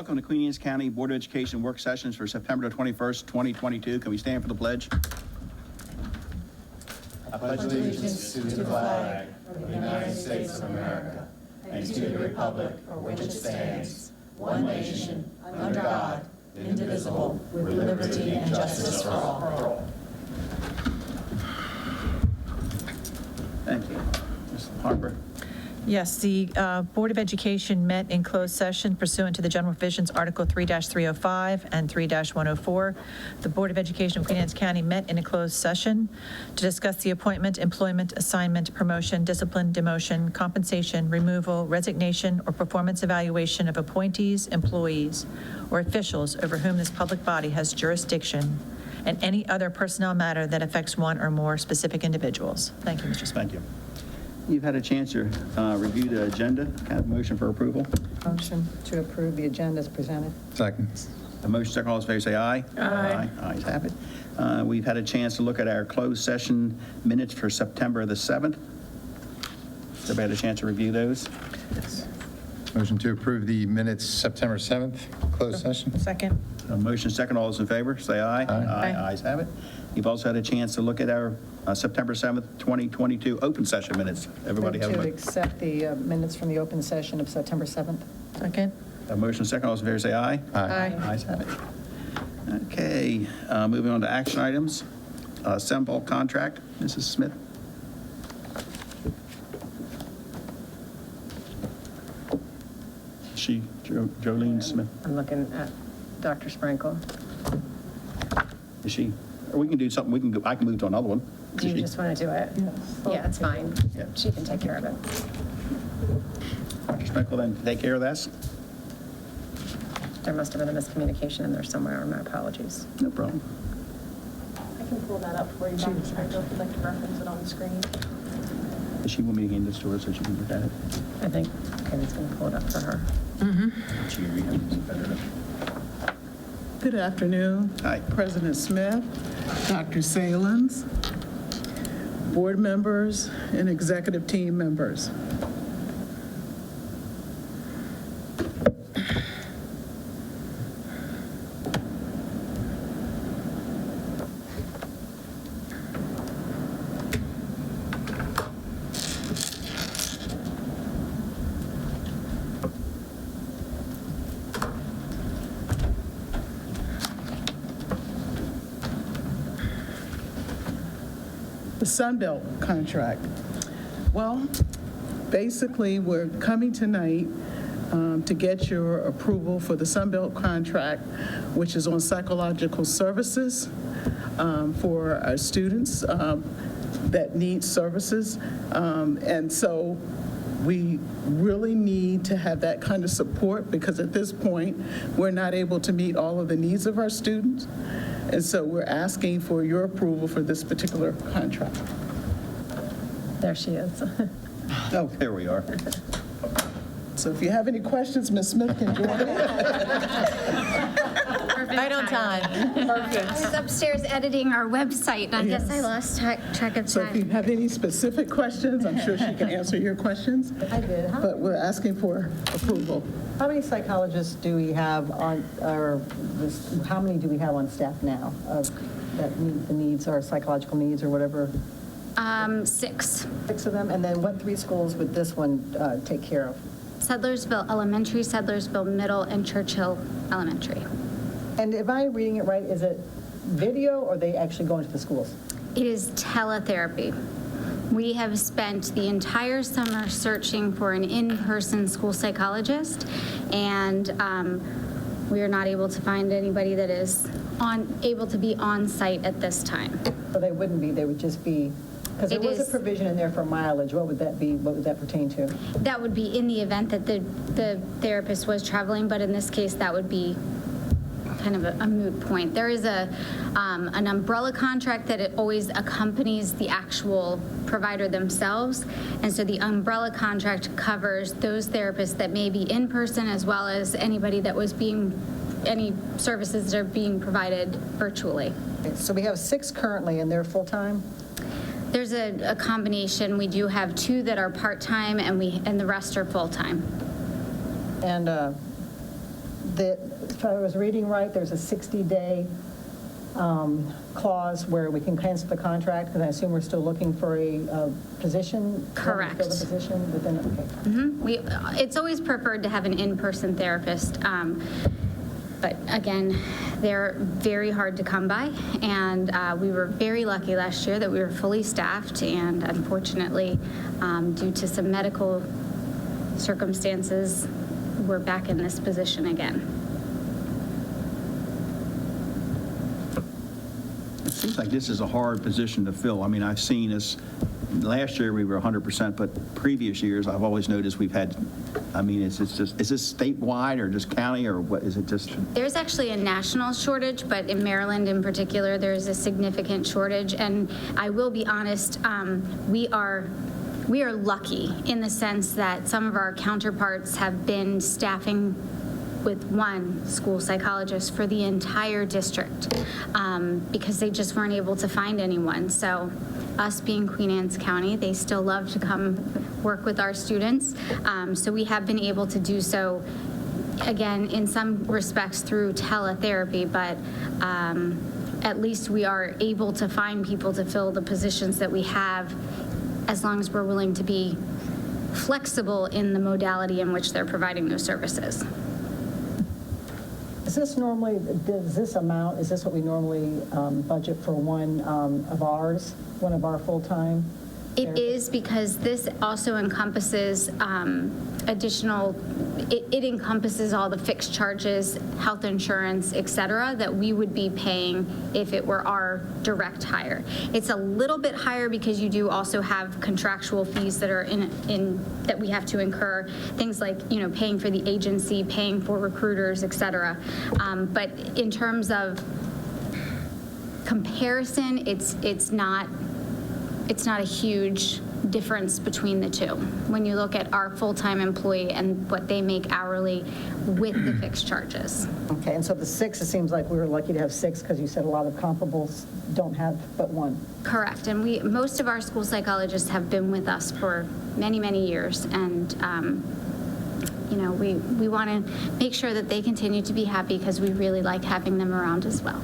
Welcome to Queenies County Board of Education work sessions for September the 21st, 2022. Can we stand for the pledge? I pledge allegiance to the flag of the United States of America and to the republic for which it stands, one nation, under God, indivisible, with liberty and justice for all. Thank you. Ms. Harper. Yes, the Board of Education met in closed session pursuant to the General Provisions Article 3-305 and 3-104. The Board of Education of Queen Anne's County met in a closed session to discuss the appointment, employment, assignment, promotion, discipline, demotion, compensation, removal, resignation, or performance evaluation of appointees, employees, or officials over whom this public body has jurisdiction, and any other personnel matter that affects one or more specific individuals. Thank you, Mr. Smith. Thank you. You've had a chance to review the agenda. Kind of motion for approval. Motion to approve the agenda as presented. Second. A motion, second, all those in favor say aye. Aye. Ayes have it. We've had a chance to look at our closed session minutes for September the 7th. Has everybody had a chance to review those? Motion to approve the minutes September 7th, closed session. Second. A motion, second, all those in favor say aye. Aye. Ayes have it. You've also had a chance to look at our September 7th, 2022 open session minutes. Everybody have To a accept the minutes from the open session of September 7th. Second. motion, second, all those in favor say aye. Aye. Ayes have it. Okay, moving on to action items. Sunbelt contract, Mrs. Smith. Jolene Smith, I'm looking at Dr. Sprinkle. is she? Or we can do something, I can move to another one. Do you just want to do it? Yeah, it's fine. Yeah. She can take care of it. Dr. Sprinkle, then take care of this? There must have been a miscommunication in there somewhere. My apologies. No problem. I can pull that up for you, Dr. Sprinkle, if you'd like to reference it on the screen. Does she want me to hand this to her so she can look at it? I think Kenny's going to pull it up for her. She read it better. Good afternoon. Hi. President Smith, Dr. Salins, board members, and executive team members. The Sunbelt contract. Well, basically, we're coming tonight to get your approval for the Sunbelt contract, which is on psychological services for our students that need services. And so we really need to have that kind of support because at this point, we're not able to meet all of the needs of our students. And so we're asking for your approval for this particular contract. There she is. Oh, there we are. So if you have any questions, Ms. Smith can join in. Right on time. I was upstairs editing our website, and I guess I Yes. lost track of So if you time. have any specific questions, I'm sure she can answer your questions. I did. But we're asking for approval. How many psychologists do we have on, how many do we have on staff now that meet the needs, or psychological needs, or whatever? 6. 6 of them? And then what 3 schools would this one take care of? Sedlersville Elementary, Sedlersville Middle, and Churchill Elementary. And if I'm reading it right, is it video, or they actually go into the schools? It is teletherapy. We have spent the entire summer searching for an in-person school psychologist, and we are not able to find anybody that is able to be on site at this time. Or they wouldn't be, they would just be, because there It was a is- provision in there for mileage. What would that be? What would that pertain to? That would be in the event that the therapist was traveling, but in this case, that would be kind of a moot point. There is an umbrella contract that it always accompanies the actual provider themselves, and so the umbrella contract covers those therapists that may be in person as well as anybody that was any services that are being provided virtually. So we have 6 currently, and they're full-time? There's a combination. We do have 2 that are part-time, and the rest are full-time. And if I was reading right, there's a 60-day clause where we can cancel the contract, because I assume we're still looking for a position? Correct. Fill the position within, okay. It's always preferred to have an in-person therapist, but again, they're very hard to come by, and we were very lucky last year that we were fully staffed, and unfortunately, due to some medical circumstances, we're back in this position again. It seems like this is a hard position to fill. I mean, I've seen this, last year we were 100%, but previous years, I've always noticed we've had, I mean, is this statewide or just county, or what, is it just? There's actually a national shortage, but in Maryland in particular, there's a significant shortage. And I will be honest, we are lucky in the sense that some of our counterparts have been staffing with one school psychologist for the entire district because they just weren't able to find anyone. So us being Queen Anne's County, they still love to come work with our students. So we have been able to do so, again, in some respects through teletherapy, but at least we are able to find people to fill the positions that we have, as long as we're willing to be flexible in the modality in which they're providing those services. Is this normally, is this what we normally budget for one of our full-time? It is, because this also encompasses additional, it encompasses all the fixed charges, health insurance, et cetera, that we would be paying if it were our direct hire. It's a little bit higher because you do also have contractual fees that are in that we have to incur, things like, paying for the agency, paying for recruiters, et cetera. But in terms of comparison, it's not a huge difference between the two when you look at our full-time employee and what they make hourly with the fixed charges. Okay, and so the 6, it seems like we were lucky to have 6 because you said a lot of comparables don't have but 1. Correct, and most of our school psychologists have been with us for many, many years, and we want to make sure that they continue to be happy because we really like having them around as well.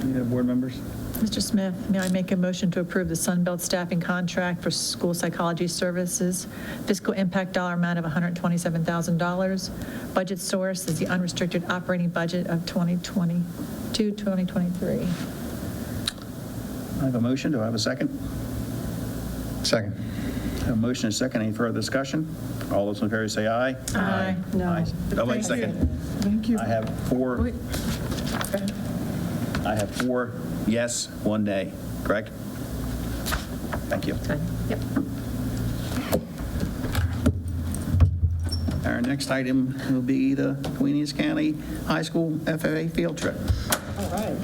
Any other board members? Mr. Smith, may I make a motion to approve the Sunbelt staffing contract for school psychology services, fiscal impact dollar amount of $127,000. Budget source is the unrestricted operating budget of 2022-2023. I have a motion. Do I have a second? Second. I have a motion and a second. Any further discussion? All those in favor say aye. Aye. No. Aye. Oh, wait, second. Thank you. I have 4. I have 4 yes, 1 nay, correct? Thank you. Yep. Our next item will be the Queenies County High School FFA field trip. All right.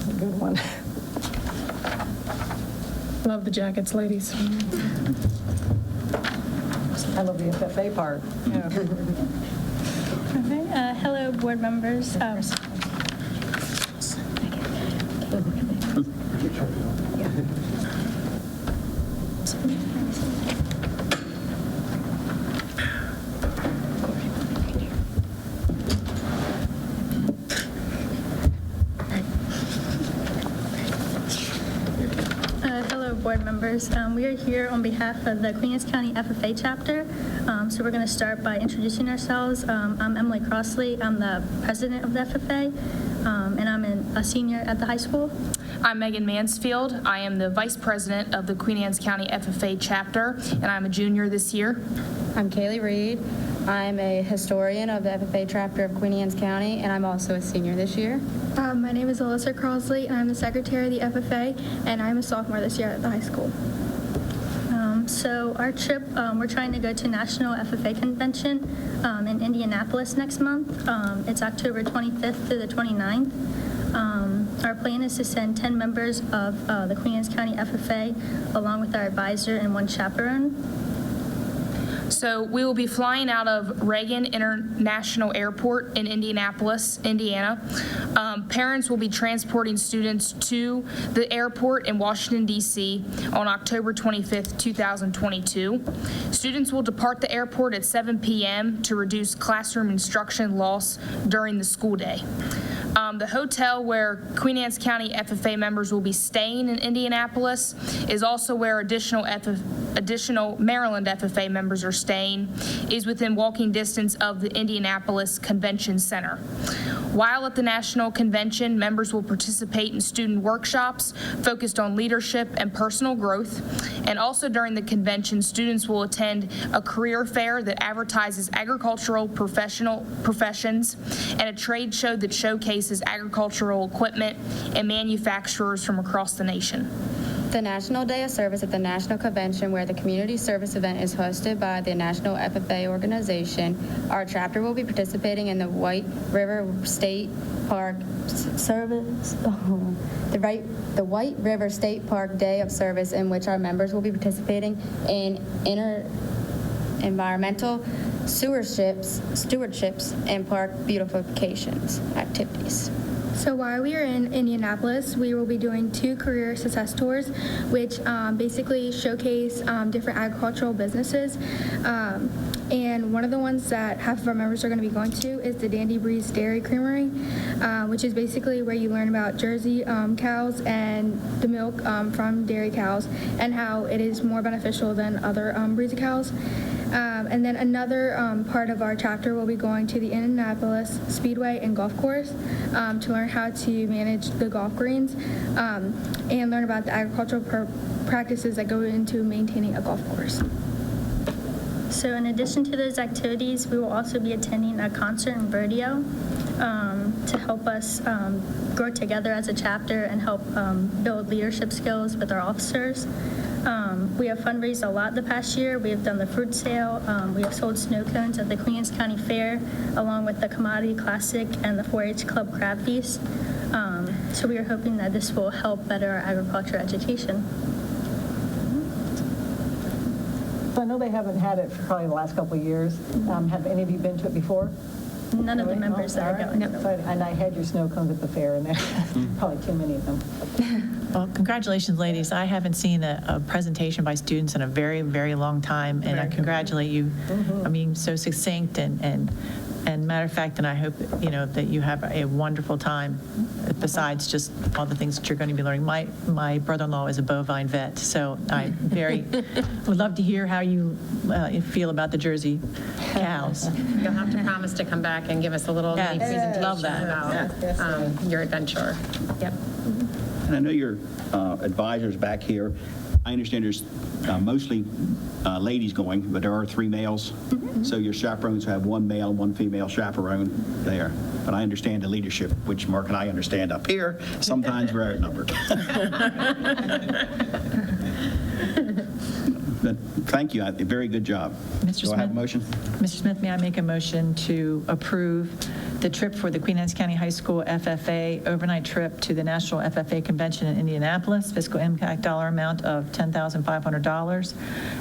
A good one. Love the jackets, ladies. I love the FFA part. Okay. Hello, board members. Hello, board members. We are here on behalf of the Queenies County FFA chapter. So we're going to start by introducing ourselves. I'm Emily Crossley. I'm the president of the FFA, and I'm a senior at the high school. I'm Megan Mansfield. I am the vice president of the Queen Anne's County FFA chapter, and I'm a junior this year. I'm Kaylee Reed. I'm a historian of the FFA chapter of Queen Anne's County, and I'm also a senior this year. My name is Alyssa Crossley, and I'm the secretary of the FFA, and I'm a sophomore this year at the high school. So our trip, we're trying to go to National FFA Convention in Indianapolis next month. It's October 25th through the 29th. Our plan is to send 10 members of the Queen Anne's County FFA along with our advisor and 1 chaperone. So we will be flying out of Reagan International Airport in Indianapolis, Indiana. Parents will be transporting students to the airport in Washington, D.C. on October 25th, 2022. Students will depart the airport at 7 p.m. to reduce classroom instruction loss during the school day. The hotel where Queen Anne's County FFA members will be staying in Indianapolis is also where additional Maryland FFA members are staying, is within walking distance of the Indianapolis Convention Center. While at the National Convention, members will participate in student workshops focused on leadership and personal growth. And also during the convention, students will attend a career fair that advertises agricultural professions and a trade show that showcases agricultural equipment and manufacturers from across the nation. The National Day of Service at the National Convention, where the community service event is hosted by the National FFA organization. Our chapter will be participating in the White River State Park Service, the White River State Park Day of Service, in which our members will be participating in environmental stewardships and park beautifications activities. So while we are in Indianapolis, we will be doing 2 career success tours, which basically showcase different agricultural businesses. And one of the ones that half of our members are going to be going to is the Dandy Breeze Dairy Creamery, which is basically where you learn about Jersey cows and the milk from dairy cows and how it is more beneficial than other breeds of cows. And then another part of our chapter will be going to the Indianapolis Speedway and Golf Course to learn how to manage the golf greens and learn about the agricultural practices that go into maintaining a golf course. So in addition to those activities, we will also be attending a concert and rodeo to help us grow together as a chapter and help build leadership skills with our officers. We have fundraised a lot the past year. We have done the fruit sale. We have sold snow cones at the Queenies County Fair, along with the Commodity Classic and the 4-H Club Crab Feast. So we are hoping that this will help better our agriculture education. So I know they haven't had it for probably the last couple of years. Have any of you been to it before? None of the members that are going. And I had your snow cones at the fair, and there's probably too many of them. Well, congratulations, ladies. I haven't seen a presentation by students in a very, very long time, and I congratulate you. I mean, so succinct and matter of fact, and I hope, that you have a wonderful time besides just all the things that you're going to be learning. My brother-in-law is a bovine vet, so I would love to hear how you feel about the Jersey cows. You'll have to promise to come back and give us a little mini presentation love that. about your adventure. Yep. And I know your advisors back here, I understand there's mostly ladies going, but there are 3 males. So your chaperones have 1 male and 1 female chaperone there. But I understand the leadership, which Mark and I understand up here, sometimes we're outnumbered. But thank you, very good job. Mr. Do I have a Smith? motion? Mr. Smith, may I make a motion to approve the trip for the Queen Anne's County High School FFA overnight trip to the National FFA Convention in Indianapolis, fiscal impact dollar amount of $10,500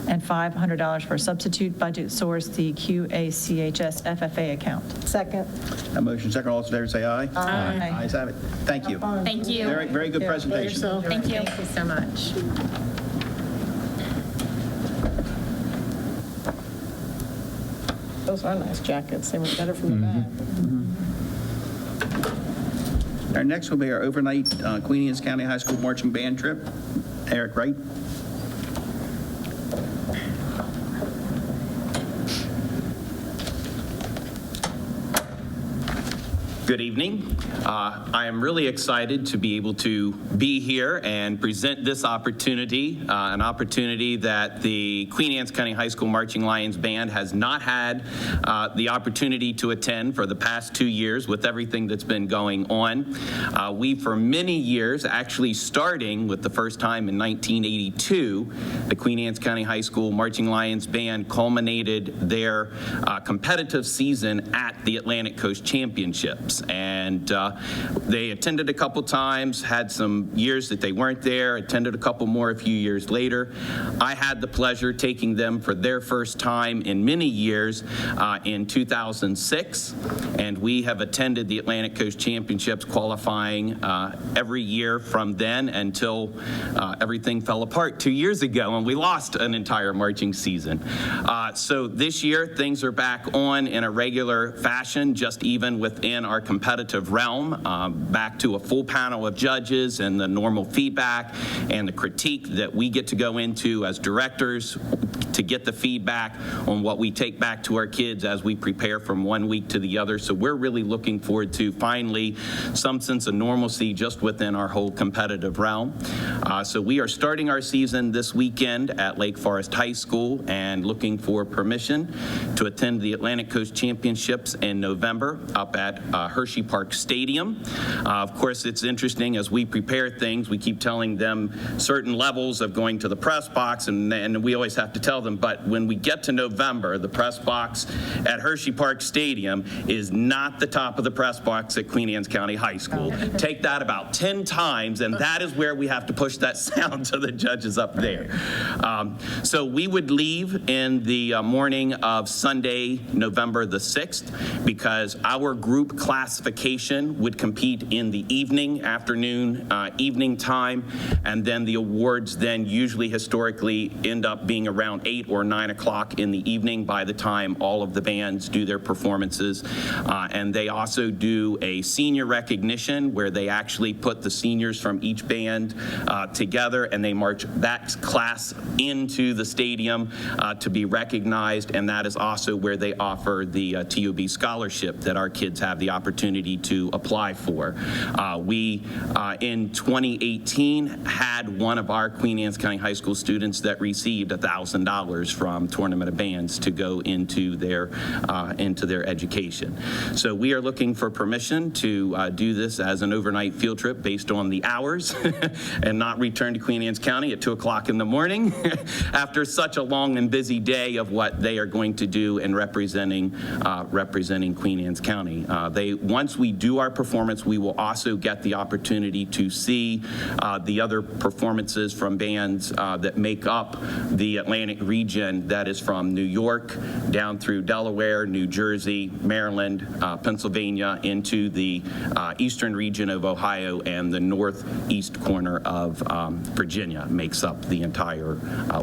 and $500 for a substitute budget source, the QACHS FFA account. Second. A motion, second, all those in favor say aye. Aye. Ayes have it. Thank you. Thank you. Very, very good presentation. Thank you. Thank you so much. Those are nice jackets. They were better from the back. Our next will be our overnight Queen Anne's County High School marching band trip. Eric Wright. Good evening. I am really excited to be able to be here and present this opportunity, an opportunity that the Queen Anne's County High School Marching Lions Band has not had the opportunity to attend for the past 2 years with everything that's been going on. We, for many years, actually starting with the first time in 1982, the Queen Anne's County High School Marching Lions Band culminated their competitive season at the Atlantic Coast Championships. championships. And they attended a couple times, had some years that they weren't there, attended a couple more a few years later. I had the pleasure taking them for their first time in many years in 2006, and we have attended the Atlantic Coast Championships qualifying every year from then until everything fell apart 2 years ago, and we lost an entire marching season. So this year, things are back on in a regular fashion, just even within our competitive realm, back to a full panel of judges and the normal feedback and the critique that we get to go into as directors to get the feedback on what we take back to our kids as we prepare from one week to the other. So we're really looking forward to finally some sense of normalcy just within our whole competitive realm. So we are starting our season this weekend at Lake Forest High School and looking for permission to attend the Atlantic Coast Championships in November up at Hershey Park Stadium. Of course, it's interesting as we prepare things, we keep telling them certain levels of going to the press box, and we always have to tell them, but when we get to November, the press box at Hershey Park Stadium is not the top of the press box at Queen Anne's County High School. Take that about 10 times, and that is where we have to push that sound to the judges up there. So we would leave in the morning of Sunday, November the 6th, because our group classification would compete in the evening, afternoon, evening time, and then the awards then usually historically end up being around 8 or 9 o'clock in the evening by the time all of the bands do their performances. And they also do a senior recognition where they actually put the seniors from each band together, and they march that class into the stadium to be recognized, and that is also where they offer the TOB scholarship that our kids have the opportunity to apply for. We, in 2018, had one of our Queen Anne's County High School students that received $1,000 from Tournament of Bands to go into their education. So we are looking for permission to do this as an overnight field trip based on the hours and not return to Queen Anne's County at 2 o'clock in the morning after such a long and busy day of what they are going to do in representing Queen Anne's County. Once we do our performance, we will also get the opportunity to see the other performances from bands that make up the Atlantic region, that is from New York down through Delaware, New Jersey, Maryland, Pennsylvania, into the eastern region of Ohio, and the northeast corner of Virginia makes up the entire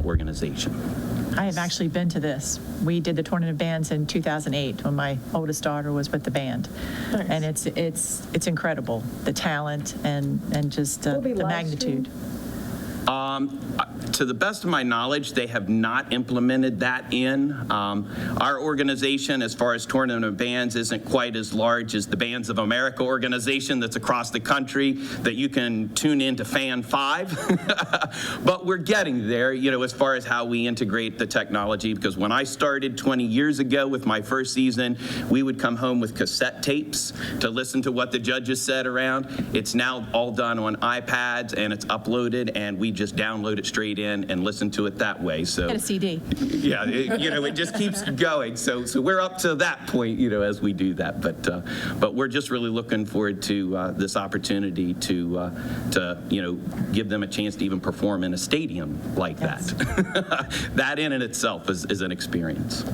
organization. I have actually been to this. We did the Tournament of Bands in 2008 when my oldest daughter was with the band. Nice. And it's incredible, the talent and just the magnitude. To the best of my knowledge, they have not implemented that in. Our organization, as far as Tournament of Bands, isn't quite as large as the Bands of America organization that's across the country that you can tune into Fan 5. But we're getting there, as far as how we integrate the technology, because when I started 20 years ago with my first season, we would come home with cassette tapes to listen to what the judges said around. It's now all done on iPads, and it's uploaded, and we just download it straight in and listen to it that way. So get a CD. Yeah, it just keeps going. So we're up to that point, as we do that. But we're just really looking forward to this opportunity to give them a chance to even perform in a stadium like that. That in itself is an experience.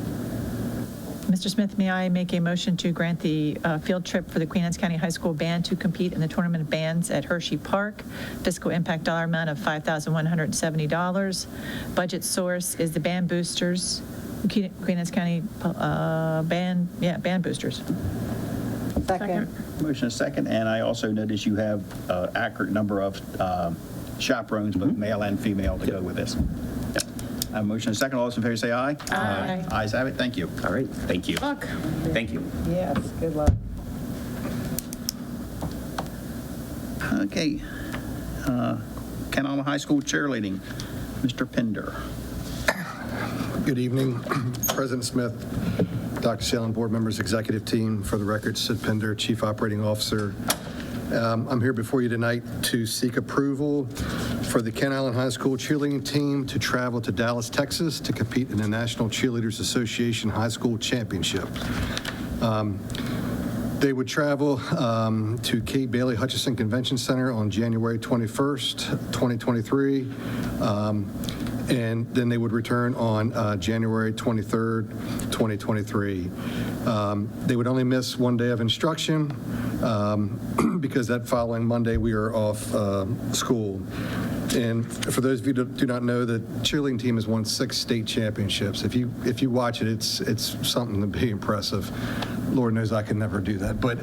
Mr. Smith, may I make a motion to grant the field trip for the Queen Anne's County High School Band to compete in the Tournament of Bands at Hershey Park? Fiscal impact dollar amount of $5,170. Budget source is the band boosters, Queen Anne's County band boosters. Second. Motion is second, and I also notice you have an accurate number of chaperones, both male and female, to go with this. Motion is second. All those in favor say aye. Aye. Ayes have it. Thank you. All right. Thank you. Luck. Thank you. Yes, good luck. Okay. Kenalma High School cheerleading. Mr. Pender. Good evening, President Smith, Dr. Salem, board members, executive team. For the record, Sid Pender, Chief Operating Officer. I'm here before you tonight to seek approval for the Kent Island High School cheerleading team to travel to Dallas, Texas to compete in the National Cheerleaders Association High School Championship. They would travel to Kate Bailey Hutchison Convention Center on January 21st, 2023, and then they would return on January 23rd, 2023. They would only miss one day of instruction because that following Monday we are off school. And for those of you that do not know, the cheerleading team has won 6 state championships. If you watch it, it's something to be impressive. Lord knows I can never do that, but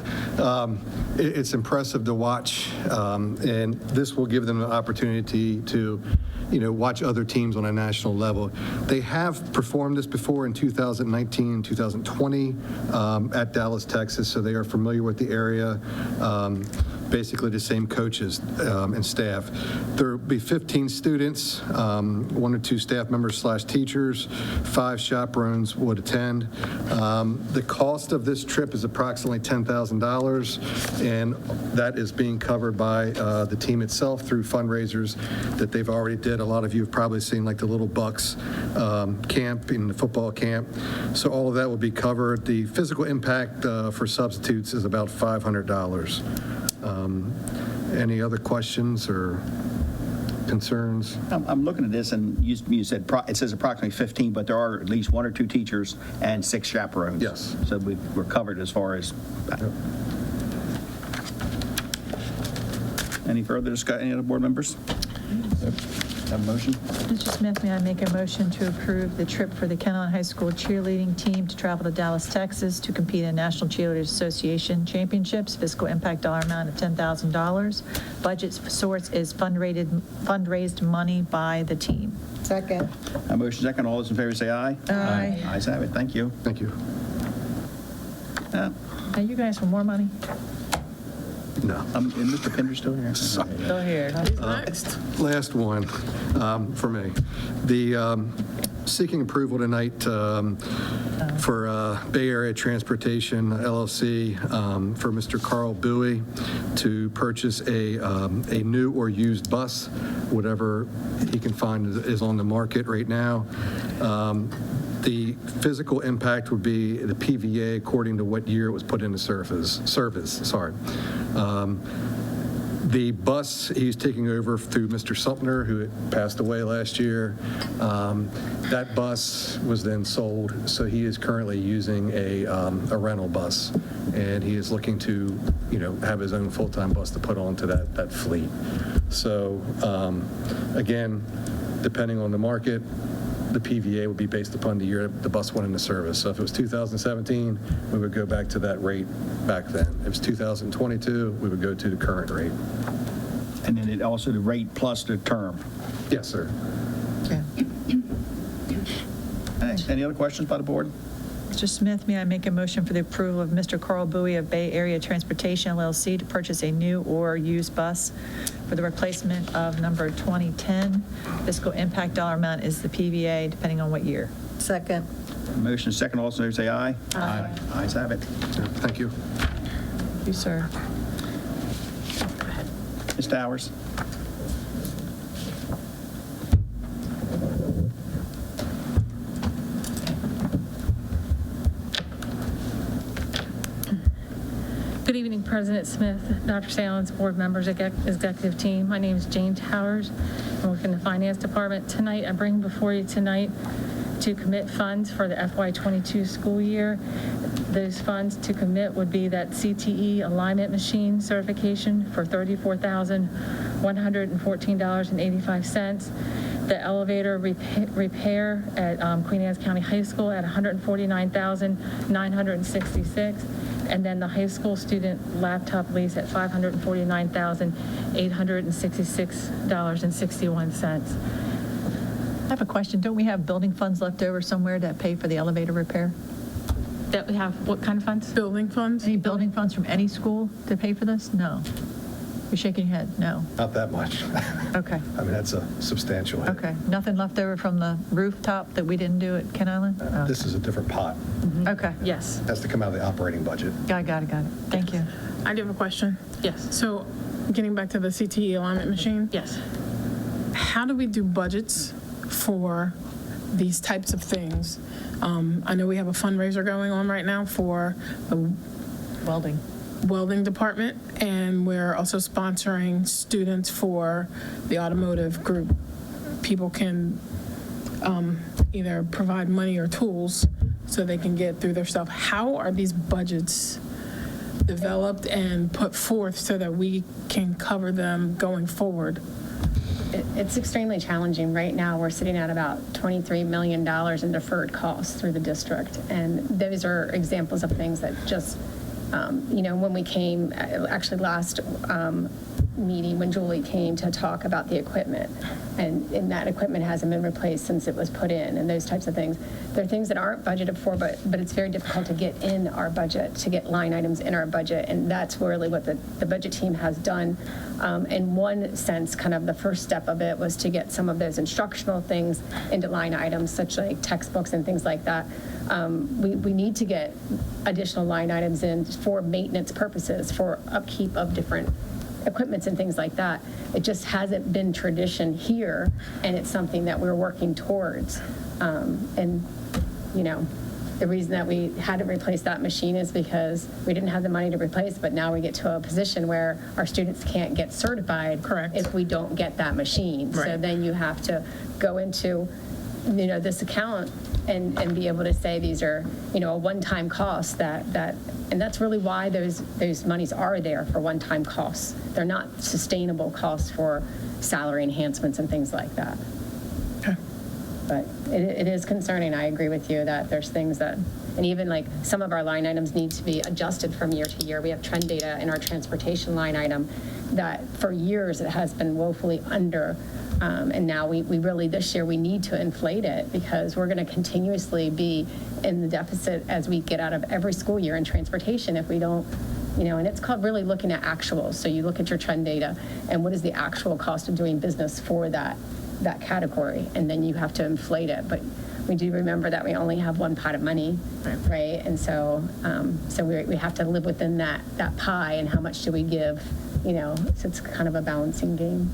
it's impressive to watch, and this will give them an opportunity to, watch other teams on a national level. They have performed this before in 2019 and 2020 at Dallas, Texas, so they are familiar with the area. Basically the same coaches and staff. There will be 15 students, 1 or 2 staff members / teachers, 5 chaperones would attend. The cost of this trip is approximately $10,000, and that is being covered by the team itself through fundraisers that they've already did. A lot of you have probably seen like the Little Bucks camp and the football camp. So all of that will be covered. The physical impact for substitutes is about $500. Any other questions or concerns? I'm looking at this, and you said it says approximately 15, but there are at least 1 or 2 teachers and 6 chaperones. Yes. So we're covered as far as. Any further discussion, any other board members? Have a motion? Mr. Smith, may I make a motion to approve the trip for the Ken Island High School cheerleading team to travel to Dallas, Texas to compete in National Cheerleaders Association Championships, fiscal impact dollar amount of $10,000. Budget source is fundraised money by the team. Second. A motion second. All those in favor say aye. Aye. Ayes have it. Thank you. Thank you. Are you guys for more money? No. And Mr. Pinder's still here? Still here. Last one for me. The seeking approval tonight for Bay Area Transportation LLC for Mr. Carl Bowie to purchase a new or used bus, whatever he can find is on the market right now. The physical impact would be the PVA according to what year it was put into service. The bus he's taking over through Mr. Sumner, who had passed away last year. That bus was then sold, so he is currently using a rental bus, and he is looking to, have his own full-time bus to put onto that fleet. So again, depending on the market, the PVA would be based upon the year the bus went into service. So if it was 2017, we would go back to that rate back then. If it was 2022, we would go to the current rate. And then it also the rate plus the term. Yes, sir. Okay. Any other questions by the board? Mr. Smith, may I make a motion for the approval of Mr. Carl Bowie of Bay Area Transportation LLC to purchase a new or used bus for the replacement of number 2010. Fiscal impact dollar amount is the PVA, depending on what year. Second. Motion second. All those in favor say aye. Aye. Ayes have it. Thank you. Thank you, sir. Ms. Towers? Good evening, President Smith, Dr. Salins, board members, executive team. My name is Jane Towers. I work in the Finance Department. Tonight, I bring before you tonight to commit funds for the FY22 school year. Those funds to commit would be that CTE alignment machine certification for $34,114.85. The elevator repair at Queen Anne's County High School at $149,966. And then the high school student laptop lease at $549,866.61. I have a question. Don't we have building funds left over somewhere to pay for the elevator repair? That we have, what kind of funds? Building funds? Any building funds from any school to pay for this? No. You're shaking your head. No. Not that much. Okay. I mean, that's a substantial hit. Okay. Nothing left over from the rooftop that we didn't do at Ken Island? Oh. This is a different pot. Okay. Yes. Has to come out of the operating budget. Got it. Thank you. I do have a question. Yes. So getting back to the CTE alignment machine, Yes. how do we do budgets for these types of things? I know we have a fundraiser going on right now for the welding. department, and we're also sponsoring students for the automotive group. People can either provide money or tools so they can get through their stuff. How are these budgets developed and put forth so that we can cover them going forward? It's extremely challenging. Right now, we're sitting at about $23 million in deferred costs through the district. And those are examples of things that just, when we came, actually last meeting, when Julie came to talk about the equipment, and that equipment hasn't been replaced since it was put in, and those types of things. There are things that aren't budgeted for, but it's very difficult to get in our budget, to get line items in our budget, and that's really what the budget team has done. In one sense, kind of the first step of it was to get some of those instructional things into line items, such like textbooks and things like that. We need to get additional line items in for maintenance purposes, for upkeep of different equipments and things like that. It just hasn't been tradition here, and it's something that we're working towards. The reason that we had to replace that machine is because we didn't have the money to replace, but now we get to a position where our students can't get certified. Correct. If we don't get that machine. Right. So then you have to go into this account and be able to say these are, a one-time cost and that's really why those monies are there, for one-time costs. They're not sustainable costs for salary enhancements and things like that. Okay. But it is concerning. I agree with you that there's things that, and even like some of our line items need to be adjusted from year to year. We have trend data in our transportation line item that for years it has been woefully under. And now we really, this year, we need to inflate it because we're going to continuously be in the deficit as we get out of every school year in transportation if we don't, and it's called really looking at actuals. So you look at your trend data and what is the actual cost of doing business for that category, and then you have to inflate it. But we do remember that we only have one pot of money, right? And so we have to live within that pie, and how much do we give, so it's kind of a balancing game.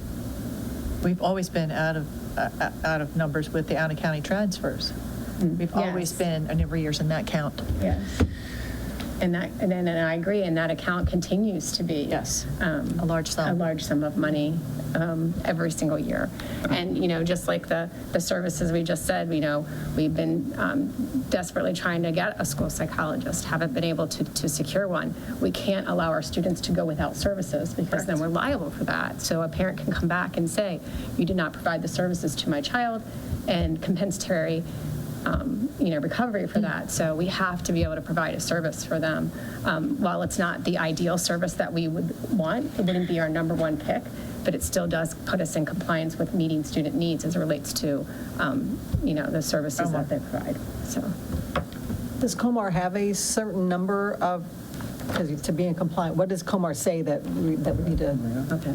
We've always been out of numbers with the out-of-county transfers. We've always been, and every year's in that count. Yes. And I agree, and that account continues to be a large sum. A large sum of money every single year. And, just like the services we just said, we've been desperately trying to get a school psychologist, haven't been able to secure one. We can't allow our students to go without services because then we're liable for that. So a parent can come back and say, you did not provide the services to my child, and compensatory recovery for that. So we have to be able to provide a service for them. While it's not the ideal service that we would want, it wouldn't be our number one pick, but it still does put us in compliance with meeting student needs as it relates to, the services that they provide. So, Does COMAR have a certain number of, because to be in compliance, what does COMAR say that we need to, okay.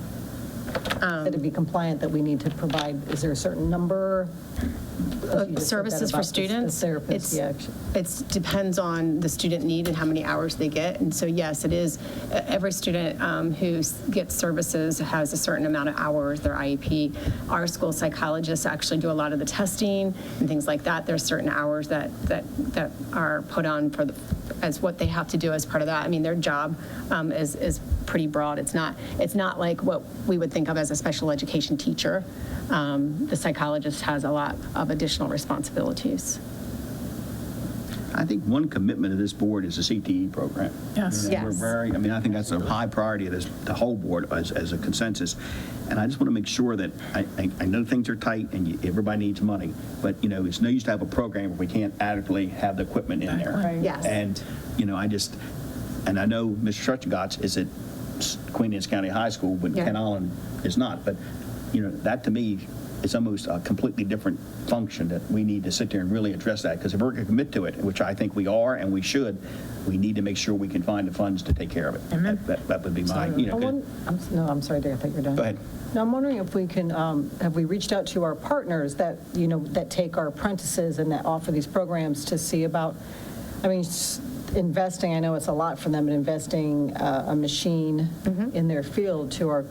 that to be compliant, that we need to provide? Is there a certain number? Services for students, it depends on the student need and how many hours they get. And so, yes, it is. Every student who gets services has a certain amount of hours, their IEP. Our school psychologists actually do a lot of the testing and things like that. There's certain hours that are put on as what they have to do as part of that. I mean, their job is pretty broad. It's not like what we would think of as a special education teacher. The psychologist has a lot of additional responsibilities. I think one commitment of this board is the CTE program. Yes. I think that's a high priority of the whole board as a consensus. And I just want to make sure that I know things are tight and everybody needs money, but it's no use to have a program if we can't adequately have the equipment in there. Right. Yes. And I know Mr. Schutzgotts is at Queenies County High School, but Ken Allen is not. But that to me is almost a completely different function that we need to sit there and really address that, because if we're going to commit to it, which I think we are and we should, we need to make sure we can find the funds to take care of it. Amen. That would be my, I'm sorry, Dave, I thought you were done. Go ahead. Now, I'm wondering if we can, have we reached out to our partners that, that take our apprentices and that offer these programs to see about, investing, I know it's a lot for them, but investing a machine in their field to our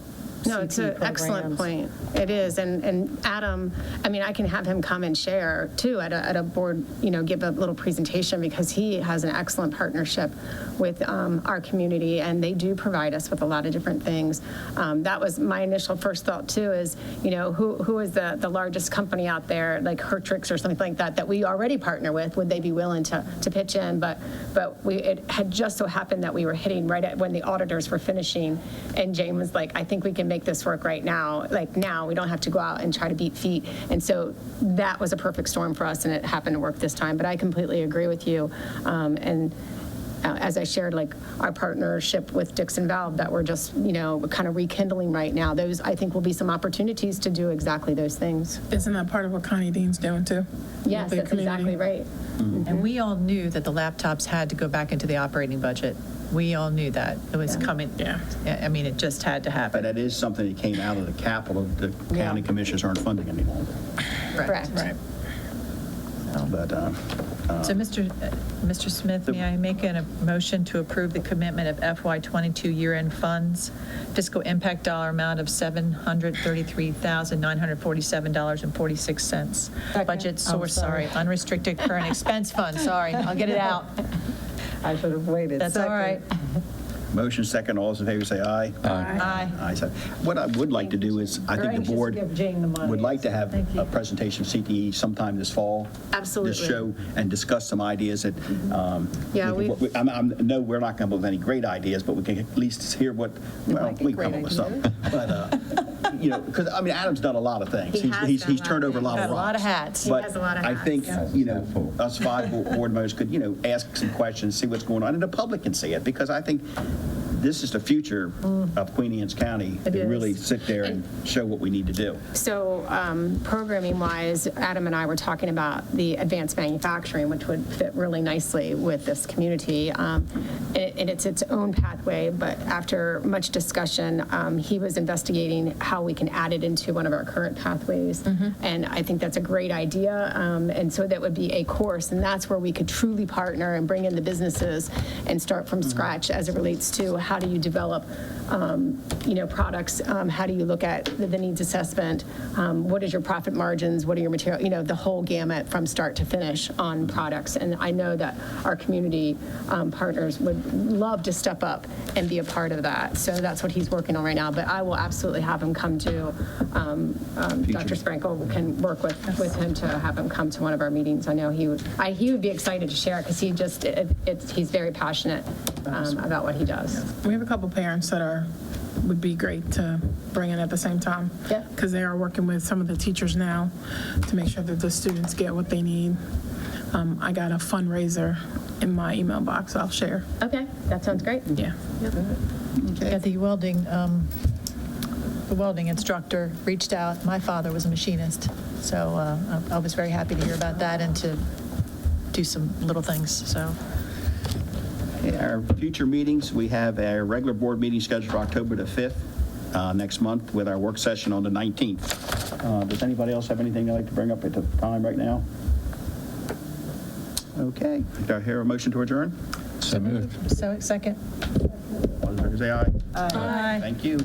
No, it's an CTE excellent programs. point. It is, and Adam, I mean, I can have him come and share too at a board, give a little presentation because he has an excellent partnership with our community, and they do provide us with a lot of different things. That was my initial first thought too, is, who is the largest company out there, like Hertrix or something like that, that we already partner with? Would they be willing to pitch in? But it had just so happened that we were hitting right at when the auditors were finishing, and Jane was like, I think we can make this work right now. Like now, we don't have to go out and try to beat feet. And so that was a perfect storm for us, and it happened to work this time. But I completely agree with you. As I shared, like our partnership with Dixon Valve that we're just, kind of rekindling right now, those I think will be some opportunities to do exactly those things. Isn't that part of what Connie Dean's doing too? Yes, With the that's community? exactly right. And we all knew that the laptops had to go back into the operating budget. We all knew that. It was coming. Yeah. I mean, it just had to But happen. that is something that came out of the capital. The county commissioners aren't funding any longer. Correct. Right. But So, Mr. Smith, may I make a motion to approve the commitment of FY22 year-end funds, fiscal impact dollar amount of $733,947.46. Budget source, sorry, unrestricted current expense fund, sorry, I'll get it out. I should have waited. That's all right. motion second, all those in favor say aye. Aye. Aye. So what I would like to do is, I We're think anxious the to board give Jane the money. would like to have a presentation of CTE sometime this fall. Absolutely. Just show and discuss some ideas that, Yeah, I know we're not going to have any great ideas, but we can at least hear what, well, might get we can come great up with some. But, because, I mean, Adam's done a lot of things. He has He's done a he's lot turned of over a lot of Got a lot of rocks. hats. He has a lot of But I think, hats. us five board members could, ask some questions, see what's going on, and the public can see it, because I think this is the future of Queen Anne's County, It to is. really sit there and show what we need to do. So programming-wise, Adam and I were talking about the advanced manufacturing, which would fit really nicely with this community. And it's its own pathway, but after much discussion, he was investigating how we can add it into one of our current pathways. And I think that's a great idea. And so that would be a course, and that's where we could truly partner and bring in the businesses and start from scratch as it relates to how do you develop, products? How do you look at the needs assessment? What is your profit margins? What are your material? The whole gamut from start to finish on products. And I know that our community partners would love to step up and be a part of that. So that's what he's working on right now. But I will absolutely have him come to, Dr. Sprankle can work with him to have him come to one of our meetings. I know he would be excited to share it because he's very passionate about what he does. We have a couple parents that would be great to bring in at the same time. Yeah. Because they are working with some of the teachers now to make sure that the students get what they need. I got a fundraiser in my email box I'll share. Okay, that sounds great. Yeah. Yeah, the welding instructor reached out. My father was a machinist, so I was very happy to hear about that and to do some little things, so. Our future meetings, we have a regular board meeting scheduled for October the 5th next month, with our work session on the 19th. Does anybody else have anything they'd like to bring up at the time right now? Okay, do I hear a motion to adjourn? So, second? All those in favor say aye. Aye. Thank you.